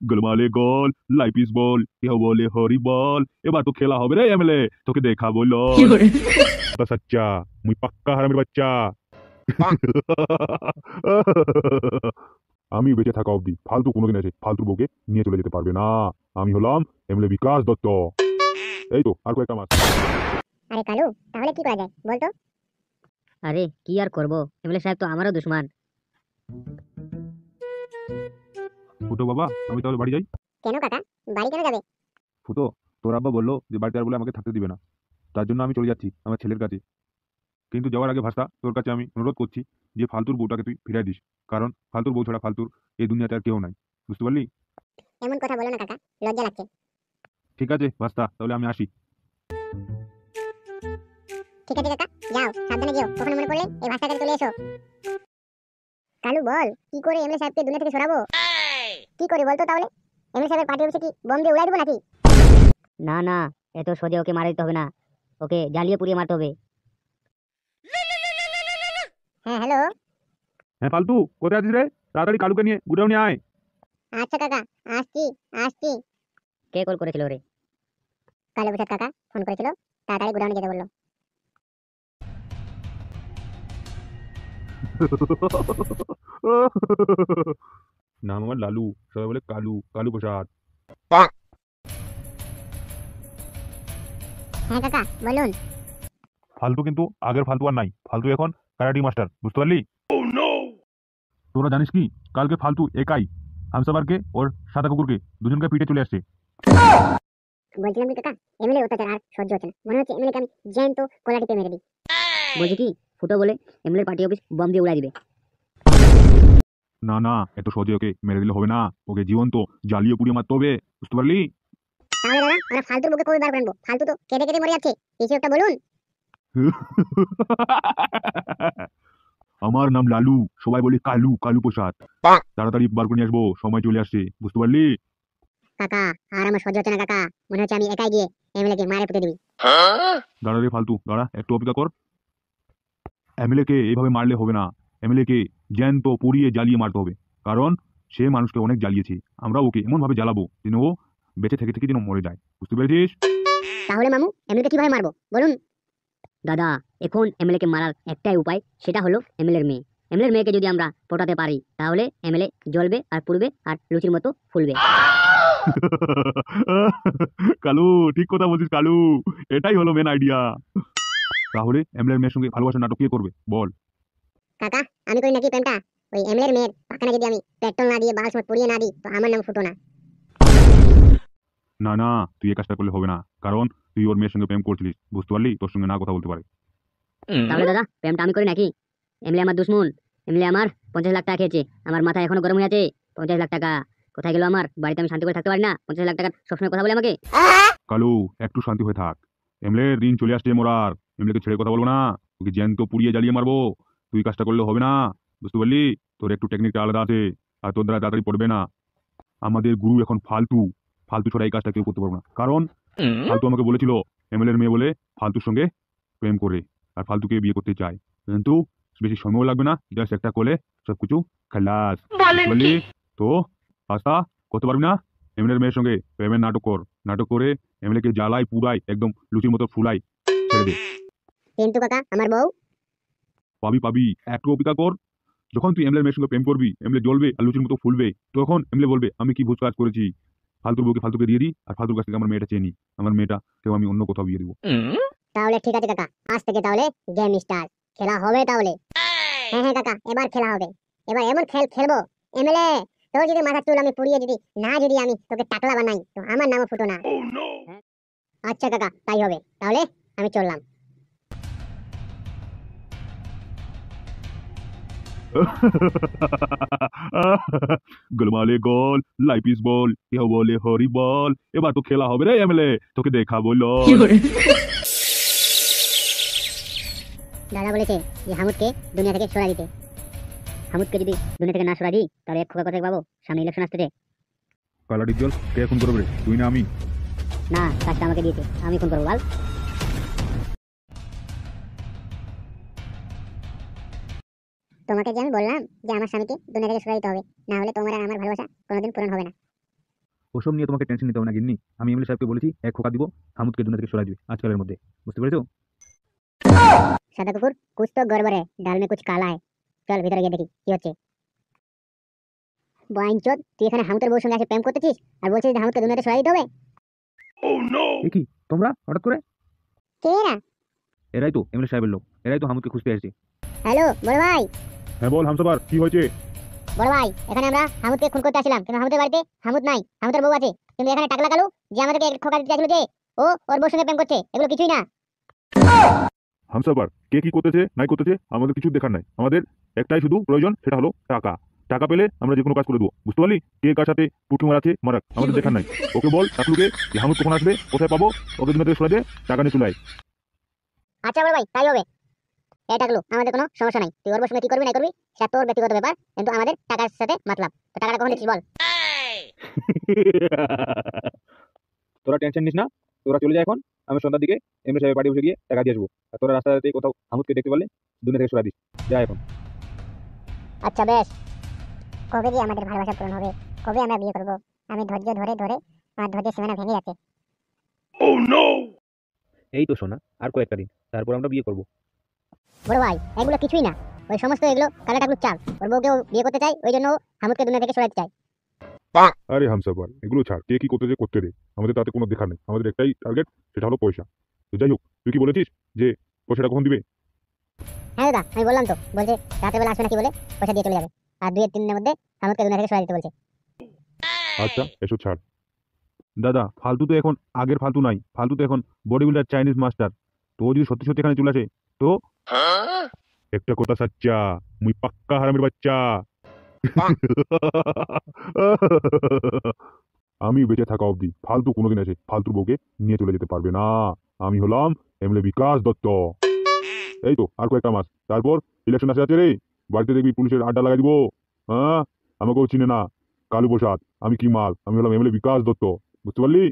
গোলমালে goal, life is বল, কেউ বলে হরি বল। এবার তো খেলা হবে রে এমএলএ, তোকে দেখাবো লল। সচ্চা মুই পাক্কা হারামির বাচ্চা। আমি বেঁচে থাকা অবধি ফালতু কোনোদিন এসে ফালতু বউকে নিয়ে চলে যেতে পারবে না। আমি হলাম এমএলএ বিকাশ দত্ত। এই তো আর কয়েকটা মাস। আরে কালু, তাহলে কি করা যায় বলতো? আরে কি আর করব, এমএলএ সাহেব তো আমারও দুশ্মন। ফুটো বাবা, আমি তাহলে বাড়ি যাই। কেন কাকা, বাড়ি কেন যাবে? ফুটো, তোর আব্বা বললো যে বাড়িতে আর বলে আমাকে থাকতে দিবে না, তার জন্য আমি চলে যাচ্ছি আমার ছেলের কাছে। কিন্তু যাওয়ার আগে ভাষা তোর কাছে আমি অনুরোধ করছি যে ফালতুর বউটাকে তুই ফিরাই দিস, কারণ ফালতুর বউ ছাড়া ফালতুর এই দুনিয়াতে আর কেউ নাই, বুঝতে পারলি? এমন কথা বলো না কাকা, লজ্জা লাগছে। ঠিক আছে ভাস্তা, তাহলে আমি আসি। ঠিক আছে কাকা, যাও সাবধানে যেও, কখনো মনে পড়লে এই ভাষার কাছে চলে এসো। কালু বল, কি করে এমএলএ সাহেবকে দুনিয়া থেকে সরাবো? কি করে বলতো তাহলে? এমএলএ সাহেবের পার্টি অফিসে কি বম দিয়ে উড়াই দেবো নাকি? না না, এত সোজা ওকে মারা দিতে হবে না, ওকে জ্বালিয়ে পুড়িয়ে মারতে হবে। হ্যাঁ হ্যালো। হ্যাঁ ফালতু, কোথায় আছিস রে? তাড়াতাড়ি কালুকে নিয়ে গুডাউনে আয়। আচ্ছা কাকা, আসছি আসছি। কে কল করেছিল রে? কালু প্রসাদ কাকা ফোন করেছিল, তাড়াতাড়ি গোডাউনে যেতে বললো। নাম আমার লালু, সবাই বলে কালু, কালু প্রসাদ। হ্যাঁ কাকা বলুন। ফালতু কিন্তু আগের ফালতু আর নাই, ফালতু এখন কারাটি মাস্টার, বুঝতে পারলি? তোরা জানিস কি, কালকে ফালতু একাই হামসাবারকে ওর সাদা কুকুরকে দুজনকে পিঠে চলে আসছে। বলছিলাম কি কাকা, এমএলএ অত্যাচার আর সহ্য হচ্ছে না, মনে হচ্ছে এমএলএ কে আমি জ্যান্ত কোলাটিতে মেরে দিই। বলছি কি, ফুটো বলে এমএলএ পার্টি অফিস বম দিয়ে উড়াই দিবে। না না, এত সহজে ওকে মেরে দিলে হবে না, ওকে জীবন্ত জ্বালিয়ে পুড়িয়ে মারতে হবে, বুঝতে পারলি? তাহলে দাদা আমরা ফালতুর বুকে কবে বার করে আনবো? ফালতু তো কেঁদে কেঁদে মরে যাচ্ছে, কিছু একটা বলুন। আমার নাম লালু, সবাই বলে কালু, কালু প্রসাদ। তাড়াতাড়ি বার করে নিয়ে আসবো, সময় চলে আসছে, বুঝতে পারলি? কাকা আর আমার সহ্য হচ্ছে না কাকা, মনে হচ্ছে আমি একাই গিয়ে এমএলএ কে মারে পুঁতে দিবি। দাঁড়া রে ফালতু, দাঁড়া একটু অপেক্ষা কর। এমএলএ কে এইভাবে মারলে হবে না, এমএলএ কে জ্যান্ত পুড়িয়ে জ্বালিয়ে মারতে হবে, কারণ সে মানুষকে অনেক জ্বালিয়েছে। আমরা ওকে এমন ভাবে জ্বালাবো যেন ও বেঁচে থেকে থেকে যেন মরে যায়, বুঝতে পেরেছিস? তাহলে মামু এমএলএ কে কিভাবে মারবো বলুন? দাদা, এখন এমএলএ কে মারার একটাই উপায়, সেটা হলো এমএলএর মেয়ে। এমএলএর মেয়েকে যদি আমরা পটাতে পারি, তাহলে এমএলএ জ্বলবে আর পুড়বে আর লুচির মতো ফুলবে। কালু, ঠিক কথা বলছিস কালু, এটাই হলো মেন আইডিয়া। তাহলে এমএলএর মেয়ের সঙ্গে ভালোবাসার নাটক কে করবে বল? কাকা আমি করি নাকি প্রেমটা? ওই এমএলএর মেয়ের পাখানে যদি আমি পেট্রোল না দিয়ে বাল সময় পুড়িয়ে না দিই, তো আমার নাম ফুটো না। না না, তুই এই কাজটা করলে হবে না, কারণ তুই ওর মেয়ের সঙ্গে প্রেম করছিলিস, বুঝতে পারলি? তোর সঙ্গে না কথা বলতে পারে। তাহলে দাদা প্রেমটা আমি করি নাকি? এমএলএ আমার দুশ্মন, এমএলএ আমার 50 লাখ টাকা খেয়েছে, আমার মাথা এখনো গরম হয়ে আছে। 50 লাখ টাকা কোথায় গেল? আমার বাড়িতে আমি শান্তি করে থাকতে পারি না? 50 লাখ টাকা সবসময় কথা বলে আমাকে। কালু, একটু শান্তি হয়ে থাক, এমএলএর দিন চলে আসছে মরার। এমএলএকে ছেড়ে কথা বলবো না, তোকে জ্যান্ত পুড়িয়ে জ্বালিয়ে মারবো। তুই কাজটা করলে হবে না, বুঝতে পারলি? তোর একটু টেকনিকটা আলাদা আছে, আর তোর দ্বারা তাড়াতাড়ি পড়বে না। আমাদের গুরু এখন ফালতু, ফালতু ছাড়া এই কাজটা কেউ করতে পারবো না, কারণ ফালতু আমাকে বলেছিল এমএলএর মেয়ে বলে ফালতুর সঙ্গে প্রেম করে আর ফালতুকে বিয়ে করতে চায়, কিন্তু বেশি সময়ও লাগবে না, জাস্ট একটা কোলে সবকিছু খালাস, বুঝতে পারলি? তো আস্থা করতে পারবি না? এমএলএর মেয়ের সঙ্গে প্রেমের নাটক কর, নাটক করে এমএলএ কে জ্বালাই পুরাই একদম লুচির মতো ফুলাই ছেড়ে দে। কিন্তু কাকা আমার বউ। পাবি পাবি, একটু অপেক্ষা কর। যখন তুই এমএলএর মেয়ের সঙ্গে প্রেম করবি, এমএলএ জ্বলবে আর লুচির মতো ফুলবে, তখন এমএলএ বলবে আমি কি ভুল কাজ করেছি, ফালতুর বউকে ফালতুকে দিয়ে দিই, আর ফালতুর কাছ থেকে আমার মেয়েটা চেয়ে নিই, আমার মেয়েটা কেউ আমি অন্য কোথাও বিয়ে দিব। তাহলে ঠিক আছে কাকা, আজ থেকে তাহলে গেম স্টার্ট, খেলা হবে তাহলে। হ্যাঁ হ্যাঁ কাকা, এবার খেলা হবে। এবার এমন খেল খেলবো এমএলএ, তোর যদি মাথা চুল আমি পুড়িয়ে যদি আমি তোকে টাকলা বানাই, তো আমার নামও ফুটো না। আচ্ছা কাকা, তাই হবে, তাহলে আমি চললাম। গোলমালে গোল, লাইফ ইজ বল, কেউ বলে হরি বল। এবার তো খেলা হবে রে এমএলএ, তোকে দেখাবো লল। দাদা বলেছে যে হামুদকে দুনিয়া থেকে সরা দিতে। হামুদকে যদি দুনিয়া থেকে না সরা দিই, তাহলে এক খোকা কোথায় পাবো? সামনে ইলেকশন আসতেছে। কালাডির জল কে এখন করবে রে, তুই না আমি? না, কাজটা আমাকে দিয়েছে, আমি ফোন করবো বল। তো তোমাকে যে আমি বললাম যে আমার স্বামীকে দুনিয়া থেকে সরে দিতে হবে, না হলে তোমার আর আমার ভালোবাসা কোনোদিন পূরণ হবে না। ওসব নিয়ে তোমাকে টেনশন নিতে হবে না গিন্নি। আমি এমএলএ সাহেবকে বলেছি এক খোকা দিব, হামুদকে দুনিয়া থেকে সরাই দিবে আজকালের মধ্যে। বুঝতে পেরেছো? সাদা কুকুর কুছ তো গড়বড় है, ডাল में कुछ काला है। চল ভিতরে গিয়ে দেখি কি হচ্ছে। বাইনচোদ, তুই এখানে হামুতের বউর সঙ্গে এসে প্রেম করতেছিস আর বলছিস যে হামুদকে দুনিয়াতে সরাই দিতে হবে? এ কি তোমরা হঠাৎ করে? কে এরা? এরাই তো এমএলএ সাহেবের লোক, এরাই তো হামুদকে খুঁজতে এসেছে। হ্যালো বড় ভাই। হ্যাঁ বল হামসাবার, কি হয়েছে? বড় ভাই, এখানে আমরা হামুদকে খুন করতে আসছিলাম, কিন্তু হামুদের বাড়িতে হামুদ নাই, হামুদের বউ আছে। কিন্তু এখানে টাকলা কালু যে আমাদেরকে এক খোকা দিতে চাইছিল যে ও ওর বউর সঙ্গে প্রেম করছে, এগুলো কিছুই না। হামসাবার, কে কি করতেছে নাই করতেছে আমাদের কিছু দেখার নাই। আমাদের একটাই শুধু প্রয়োজন, সেটা হলো টাকা। টাকা পেলে আমরা যে কোনো কাজ করে দেবো। বুঝতে পারলি? কে কার সাথে পুটু মারাচ্ছে মারাক, আমাদের দেখার নাই। ওকে বল টাকলুকে যে হামুদ কখন আসবে, কোথায় পাবো, ওকে দুনিয়া থেকে সরে দে, টাকা নিয়ে চলে আয়। আচ্ছা বড় ভাই, তাই হবে। এই টাকলু, আমাদের কোনো সমস্যা নাই, তুই ওর বউর সঙ্গে কি করবি না করবি সেটা তোর ব্যক্তিগত ব্যাপার, কিন্তু আমাদের টাকার সাথে মাতলাব। তো টাকাটা কখন দিচ্ছিস বল? তোরা টেনশন নিস না, তোরা চলে যা এখন। আমি সন্ধ্যার দিকে এমএলএ সাহেবের বাড়ি বসে গিয়ে টাকা দিয়ে আসবো। আর তোরা রাস্তাতে কোথাও হামুদকে দেখতে পারলে দুনিয়া থেকে সরাই দিস। যা এখন। আচ্ছা বেশ। কবে যে আমাদের ভালোবাসা পূরণ হবে, কবে আমরা বিয়ে করব? আমি ধৈর্য ধরে ধরে আমার ধৈর্যের সীমানা ভেঙে যাচ্ছে। এই তো শোনা, আর কয়েকটা দিন, তারপর আমরা বিয়ে করবো। বড় ভাই, এগুলো কিছুই না, ওই সমস্ত এগুলো কালা টাকলুর চাল। ওর বউকে ও বিয়ে করতে চাই, ওই জন্য ও হামুদকে দুনিয়া থেকে সরাতে চাই। আরে হামসাবার, এগুলো ছাড়, কে কি করতেছে করতে দে। আমাদের তাতে কোনো দেখার নেই, আমাদের একটাই টার্গেট, সেটা হলো পয়সা। তো যাই হোক, তুই কি বলেছিস যে পয়সাটা কখন দিবে? হ্যাঁ দাদা, আমি বললাম তো, বলছে রাতের বেলা আসবে নাকি বলে পয়সা দিয়ে চলে যাবে, আর 2-3 দিনের মধ্যে হামুদকে দুনিয়া থেকে সরাই দিতে বলছে। আচ্ছা এসব ছাড় দাদা, ফালতু তো এখন আগের ফালতু নাই, ফালতু তো এখন বডি বিল্ডার চাইনিজ মাস্টার। তো ও যদি সত্যি সত্যি এখানে চলে আসে তো একটা কথা সাচ্চা, মুই পাক্কা হারামের বাচ্চা। আমি বেঁচে থাকা অবধি ফালতু কোনোদিন এসে ফালতু বউকে নিয়ে চলে যেতে পারবে না। আমি হলাম এমএলএ বিকাশ দত্ত। এই তো আর কয়েকটা মাস, তারপর ইলেকশন আসে আছে রে। বাড়িতে দেখবি পুলিশের আড্ডা লাগাই দিব। হ্যাঁ, আমাকেও চিনে না কালু প্রসাদ, আমি কি মাল, আমি হলাম এমএলএ বিকাশ দত্ত। বুঝতে পারলি?